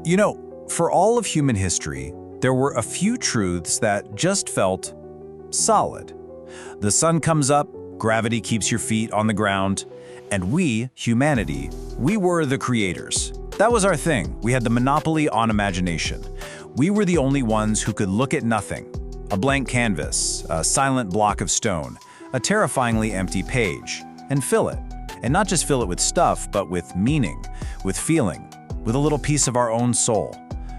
You know, for all of human history, there were a few truths that just felt solid. The sun comes up, gravity keeps your feet on the ground, and we, humanity, we were the creators. That was our thing. We had the monopoly on imagination. We were the only ones who could look at nothing. A blank canvas, a silent block of stone, a terrifyingly empty page, and fill it. And not just fill it with stuff, but with meaning, with feeling, with a little piece of our own soul.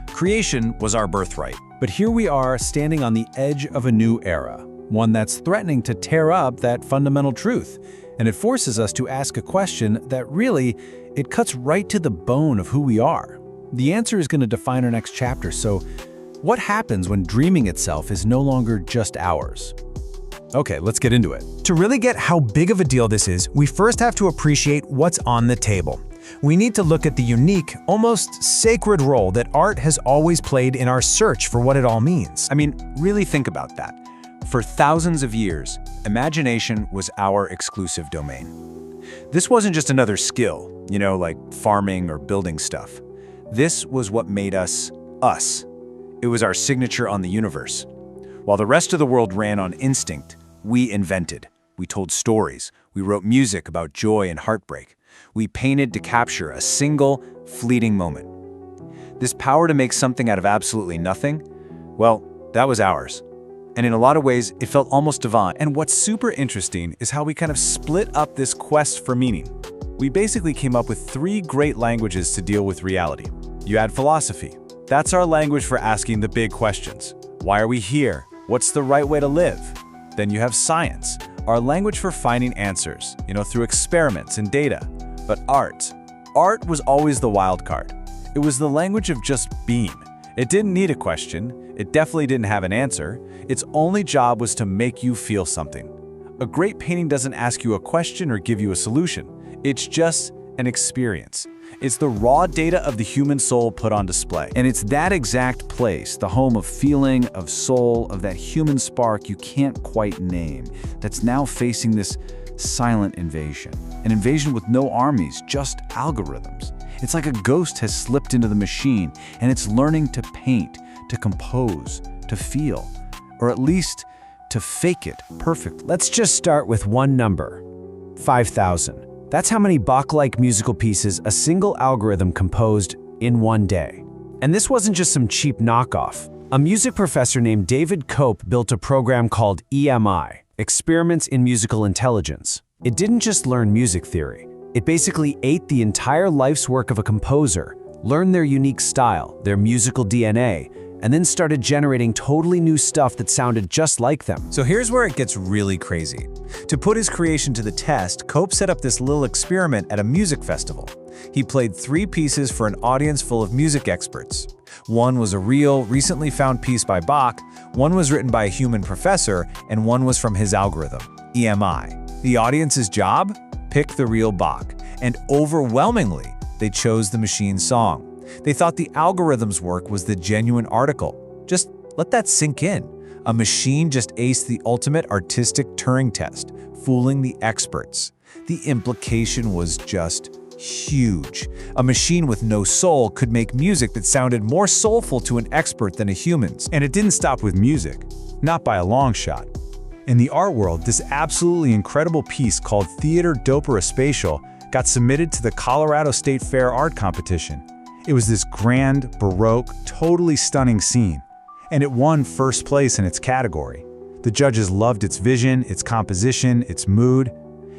Creation was our birthright. But here we are standing on the edge of a new era, one that's threatening to tear up that fundamental truth. And it forces us to ask a question that really, it cuts right to the bone of who we are. The answer is going to define our next chapter, so what happens when dreaming itself is no longer just ours? Okay, let's get into it. To really get how big of a deal this is, we first have to appreciate what's on the table. We need to look at the unique, almost sacred role that art has always played in our search for what it all means. I mean, really think about that. For thousands of years, imagination was our exclusive domain. This wasn't just another skill, like farming or building stuff. This was what made us, us. It was our signature on the universe. While the rest of the world ran on instinct, we invented. We told stories. We wrote music about joy and heartbreak. We painted to capture a single, fleeting moment. This power to make something out of absolutely nothing, well, that was ours. And in a lot of ways, it felt almost divine. And what's super interesting is how we kind of split up this quest for meaning. We basically came up with 3 great languages to deal with reality. You add philosophy. That's our language for asking the big questions. Why are we here? What's the right way to live? Then you have science, our language for finding answers, through experiments and data. But art was always the wild card. It was the language of just being. It didn't need a question. It definitely didn't have an answer. Its only job was to make you feel something. A great painting doesn't ask you a question or give you a solution. It's just an experience. It's the raw data of the human soul put on display. And it's that exact place, the home of feeling, of soul, of that human spark you can't quite name, that's now facing this silent invasion. An invasion with no armies, just algorithms. It's like a ghost has slipped into the machine, and it's learning to paint, to compose, to feel, or at least to fake it perfectly. Let's just start with one number, 5,000. That's how many Bach-like musical pieces a single algorithm composed in one day. And this wasn't just some cheap knockoff. A music professor named David Cope built a program called EMI, Experiments in Musical Intelligence. It didn't just learn music theory. It basically ate the entire life's work of a composer, learned their unique style, their musical DNA, and then started generating totally new stuff that sounded just like them. So here's where it gets really crazy. To put his creation to the test, Cope set up this little experiment at a music festival. He played 3 pieces for an audience full of music experts. One was a real, recently found piece by Bach, one was written by a human professor, and one was from his algorithm, EMI. The audience's job? Pick the real Bach. And overwhelmingly, they chose the machine's song. They thought the algorithm's work was the genuine article. Just let that sink in. A machine just aced the ultimate artistic Turing test, fooling the experts. The implication was just huge. A machine with no soul could make music that sounded more soulful to an expert than a human's. And it didn't stop with music, not by a long shot. In the art world, this absolutely incredible piece called Theater d'Opera Spatial got submitted to the Colorado State Fair art competition. It was this grand, baroque, totally stunning scene, and it won first place in its category. The judges loved its vision, its composition, its mood.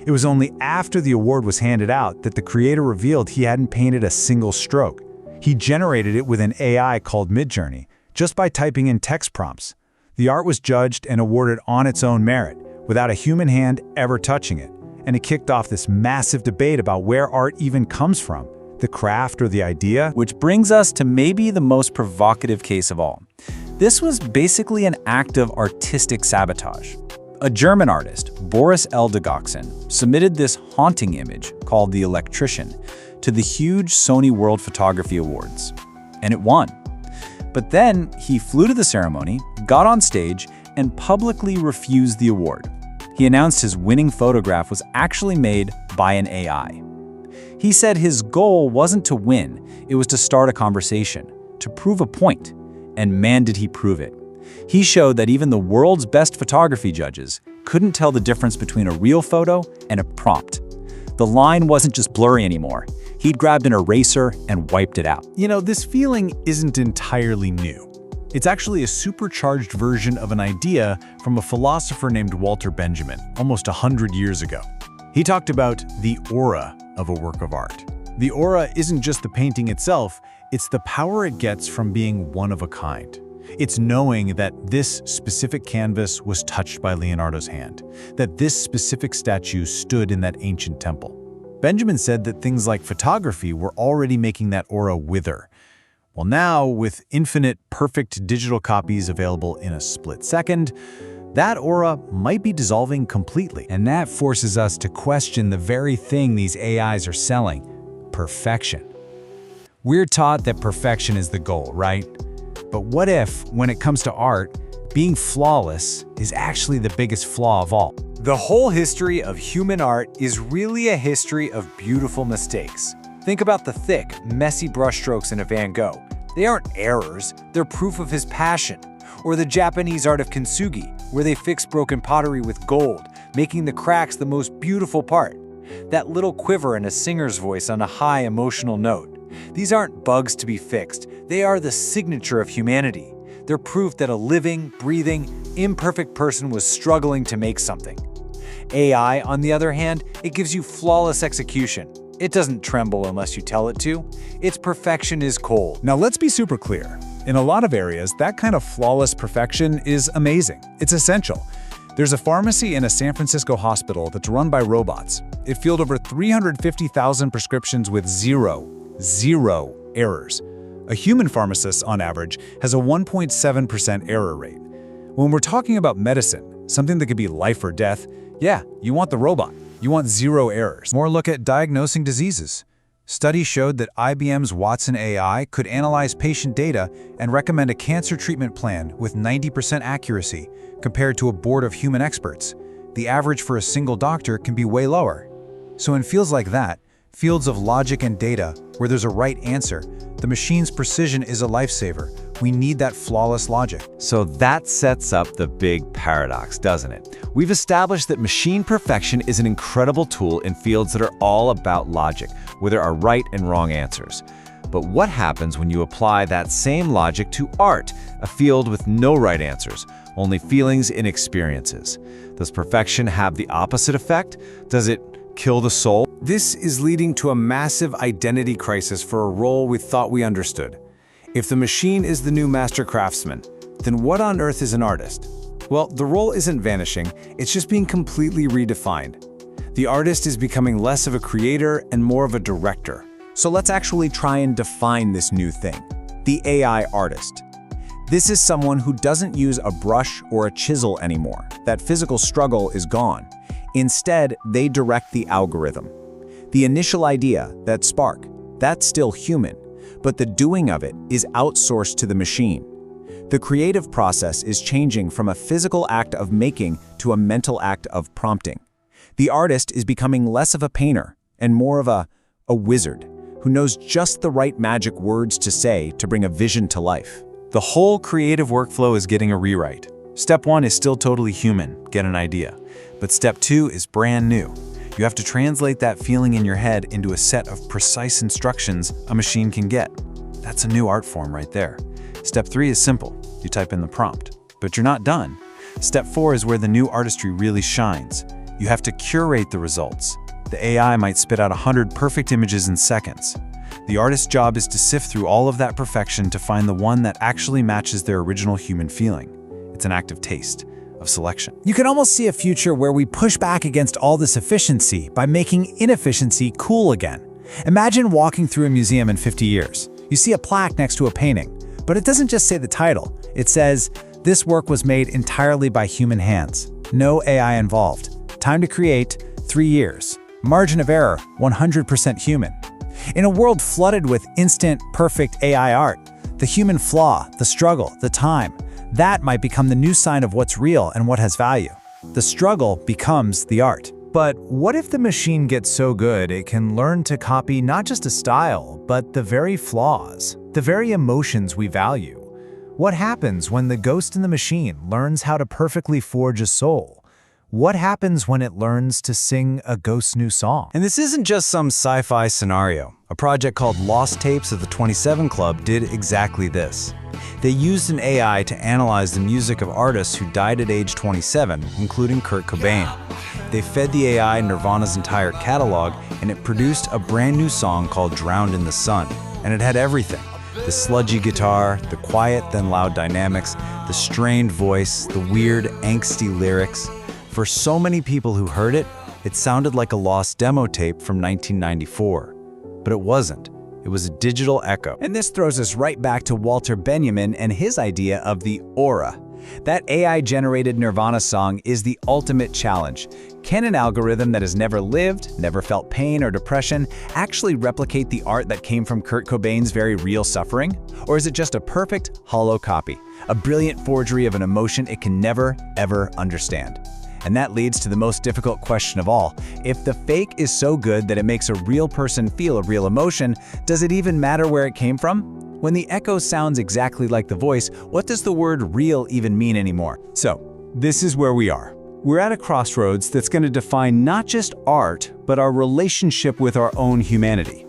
It was only after the award was handed out that the creator revealed he hadn't painted a single stroke. He generated it with an AI called Midjourney, just by typing in text prompts. The art was judged and awarded on its own merit, without a human hand ever touching it, and it kicked off this massive debate about where art even comes from. The craft or the idea? Which brings us to maybe the most provocative case of all. This was basically an act of artistic sabotage. A German artist, Boris Eldegauxen, submitted this haunting image called The Electrician to the huge Sony World Photography Awards, and it won. But then he flew to the ceremony, got on stage, and publicly refused the award. He announced his winning photograph was actually made by an AI. He said his goal wasn't to win, it was to start a conversation. to prove a point. And man, did he prove it. He showed that even the world's best photography judges couldn't tell the difference between a real photo and a prompt. The line wasn't just blurry anymore. He'd grabbed an eraser and wiped it out. You know, this feeling isn't entirely new. It's actually a supercharged version of an idea from a philosopher named Walter Benjamin, almost 100 years ago. He talked about the aura of a work of art. The aura isn't just the painting itself, it's the power it gets from being one of a kind. It's knowing that this specific canvas was touched by Leonardo's hand, that this specific statue stood in that ancient temple. Benjamin said that things like photography were already making that aura wither. Well, now, with infinite, perfect digital copies available in a split second, that aura might be dissolving completely. And that forces us to question the very thing these AIs are selling: perfection. We're taught that perfection is the goal, right? But what if, when it comes to art, being flawless is actually the biggest flaw of all? The whole history of human art is really a history of beautiful mistakes. Think about the thick, messy brushstrokes in a Van Gogh. They aren't errors, they're proof of his passion. Or the Japanese art of kintsugi, where they fix broken pottery with gold, making the cracks the most beautiful part. That little quiver in a singer's voice on a high emotional note. These aren't bugs to be fixed, they are the signature of humanity. They're proof that a living, breathing, imperfect person was struggling to make something. AI, on the other hand, it gives you flawless execution. It doesn't tremble unless you tell it to. Its perfection is cold. Now let's be super clear. In a lot of areas, that kind of flawless perfection is amazing. It's essential. There's a pharmacy in a San Francisco hospital that's run by robots. It filled over 350,000 prescriptions with zero errors. A human pharmacist, on average, has a 1.7% error rate. When we're talking about medicine, something that could be life or death, yeah, you want the robot. You want zero errors. More look at diagnosing diseases. Studies showed that IBM's Watson AI could analyze patient data and recommend a cancer treatment plan with 90% accuracy compared to a board of human experts. The average for a single doctor can be way lower. So in fields like that, fields of logic and data, where there's a right answer, the machine's precision is a lifesaver. We need that flawless logic. So that sets up the big paradox, doesn't it? We've established that machine perfection is an incredible tool in fields that are all about logic, where there are right and wrong answers. But what happens when you apply that same logic to art, a field with no right answers, only feelings and experiences? Does perfection have the opposite effect? Does it kill the soul? This is leading to a massive identity crisis for a role we thought we understood. If the machine is the new master craftsman, then what on earth is an artist? Well, the role isn't vanishing, it's just being completely redefined. The artist is becoming less of a creator and more of a director. So let's actually try and define this new thing, the AI artist. This is someone who doesn't use a brush or a chisel anymore. That physical struggle is gone. Instead, they direct the algorithm. The initial idea, that spark, that's still human, but the doing of it is outsourced to the machine. The creative process is changing from a physical act of making to a mental act of prompting. The artist is becoming less of a painter and more of a wizard who knows just the right magic words to say to bring a vision to life. The whole creative workflow is getting a rewrite. Step 1 is still totally human, get an idea. But step 2 is brand new. You have to translate that feeling in your head into a set of precise instructions a machine can get. That's a new art form right there. Step 3 is simple. You type in the prompt. But you're not done. Step 4 is where the new artistry really shines. You have to curate the results. The AI might spit out 100 perfect images in seconds. The artist's job is to sift through all of that perfection to find the one that actually matches their original human feeling. It's an act of taste, of selection. You can almost see a future where we push back against all this efficiency by making inefficiency cool again. Imagine walking through a museum in 50 years. You see a plaque next to a painting, but it doesn't just say the title. It says, "This work was made entirely by human hands. No AI involved. Time to create, 3 years. Margin of error, 100% human." In a world flooded with instant, perfect AI art, the human flaw, the struggle, the time, that might become the new sign of what's real and what has value. The struggle becomes the art. But what if the machine gets so good it can learn to copy not just a style, but the very flaws, the very emotions we value? What happens when the ghost in the machine learns how to perfectly forge a soul? What happens when it learns to sing a ghost's new song? And this isn't just some sci-fi scenario. A project called Lost Tapes of the 27 Club did exactly this. They used an AI to analyze the music of artists who died at age 27, including Kurt Cobain. They fed the AI Nirvana's entire catalog, and it produced a brand new song called Drowned in the Sun. And it had everything. The sludgy guitar, the quiet then loud dynamics, the strained voice, the weird, angsty lyrics. For so many people who heard it, it sounded like a lost demo tape from 1994. But it wasn't. It was a digital echo. And this throws us right back to Walter Benjamin and his idea of the aura. That AI-generated Nirvana song is the ultimate challenge. Can an algorithm that has never lived, never felt pain or depression, actually replicate the art that came from Kurt Cobain's very real suffering? Or is it just a perfect, hollow copy? A brilliant forgery of an emotion it can never, ever understand? And that leads to the most difficult question of all. If the fake is so good that it makes a real person feel a real emotion, does it even matter where it came from? When the echo sounds exactly like the voice, what does the word real even mean anymore? So, this is where we are. We're at a crossroads that's going to define not just art, but our relationship with our own humanity.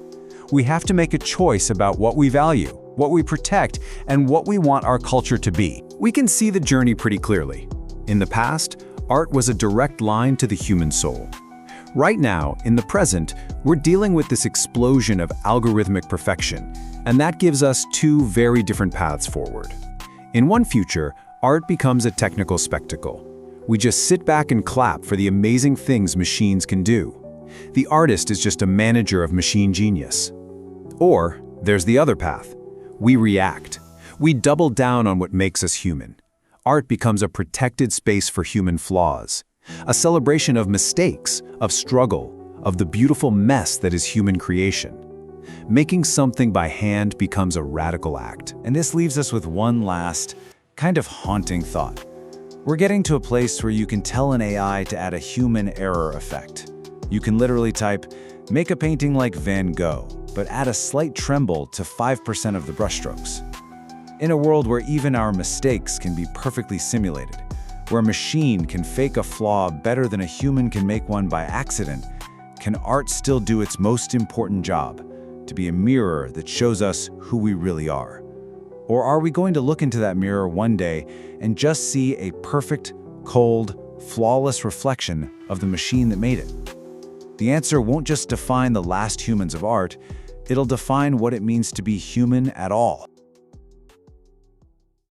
We have to make a choice about what we value, what we protect, and what we want our culture to be. We can see the journey pretty clearly. In the past, art was a direct line to the human soul. Right now, in the present, we're dealing with this explosion of algorithmic perfection, and that gives us two very different paths forward. In one future, art becomes a technical spectacle. We just sit back and clap for the amazing things machines can do. The artist is just a manager of machine genius. Or, there's the other path. We react. We double down on what makes us human. Art becomes a protected space for human flaws, a celebration of mistakes, of struggle, of the beautiful mess that is human creation. Making something by hand becomes a radical act. And this leaves us with one last, kind of haunting thought. We're getting to a place where you can tell an AI to add a human error effect. You can literally type, make a painting like Van Gogh, but add a slight tremble to 5% of the brushstrokes. In a world where even our mistakes can be perfectly simulated, where a machine can fake a flaw better than a human can make one by accident, can art still do its most important job, to be a mirror that shows us who we really are? Or are we going to look into that mirror one day and just see a perfect, cold, flawless reflection of the machine that made it? The answer won't just define the last humans of art, it'll define what it means to be human at all.